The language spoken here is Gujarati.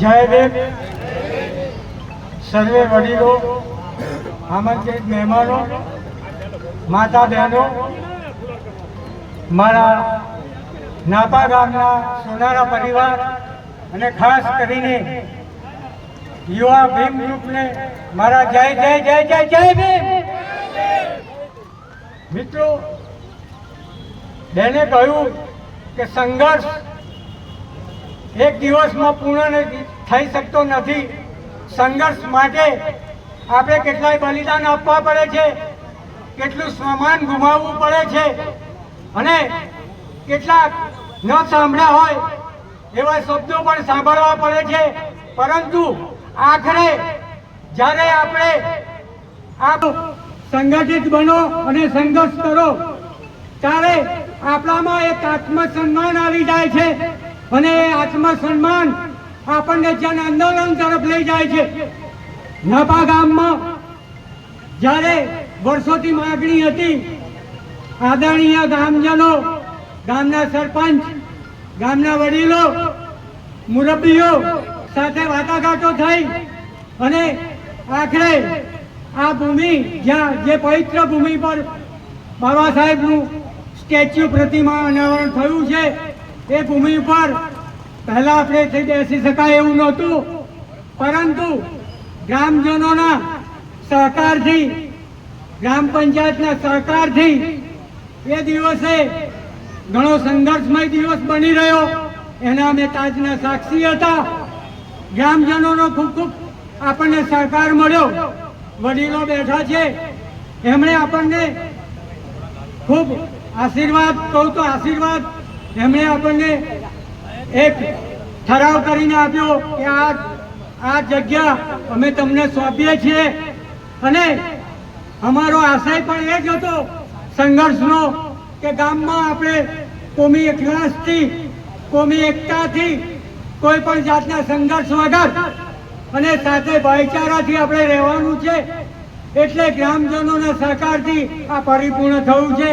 જય દેવ સર્વે વડીલો, આમંત્રિત મહેમાનો, માતા બહેનો, મારા નાપા ગામના સોનારા પરિવાર અને ખાસ કરીને યુવા ભીમ ગ્રુપને મારા જય જય જય જય જય ભીમ. મિત્રો, બેને કહ્યું કે સંઘર્ષ એક દિવસમાં પૂર્ણ થઈ શકતો નથી. સંઘર્ષ માટે આપણે કેટલાય બલિદાન આપવા પડે છે, કેટલું સ્વમાન ગુમાવવું પડે છે અને કેટલાક ન સાંભળ્યા હોય એવા શબ્દો પણ સાંભળવા પડે છે. પરંતુ આખરે જ્યારે આપણે સંગઠિત બનો અને સંઘર્ષ કરો ત્યારે આપણામાં એક આત્મસન્માન આવી જાય છે અને એ આત્મસન્માન આપણને જન આંદોલન તરફ લઈ જાય છે. નાપા ગામમાં જ્યારે વર્ષોથી માગણી હતી, આદરણીય ગામજનો, ગામના સરપંચ, ગામના વડીલો, મુરબ્બીઓ સાથે વાટાઘાટો થઈ અને આખરે આ ભૂમિ, જ્યાં જે પવિત્ર ભૂમિ પર બાબા સાહેબનું સ્ટેચ્યુ પ્રતિમા અનાવરણ થયું છે, એ ભૂમિ પર પહેલા આપણે બેસી શકાય એવું નહોતું, પરંતુ ગ્રામજનોના સહકારથી, ગ્રામ પંચાયતના સહકારથી એ દિવસે ઘણો સંઘર્ષમય દિવસ બની રહ્યો. એના અમે તાજના સાક્ષી હતા. ગ્રામજનોનો ખૂબ ખૂબ આપણને સહકાર મળ્યો. વડીલો બેઠા છે, એમણે આપણને ખૂબ આશીર્વાદ, કહું તો આશીર્વાદ, એમણે આપણને એક ઠરાવ કરીને આપ્યો કે આ જગ્યા અમે તમને સોંપીએ છીએ. અને અમારો આશય પણ એ જ હતો સંઘર્ષનો કે ગામમાં આપણે કોમી એકલાસથી, કોમી એકતાથી, કોઈ પણ જાતના સંઘર્ષ વગર અને સાથે ભાઈચારાથી આપણે રહેવાનું છે. એટલે ગ્રામજનોના સહકારથી આ પરિપૂર્ણ થયું છે.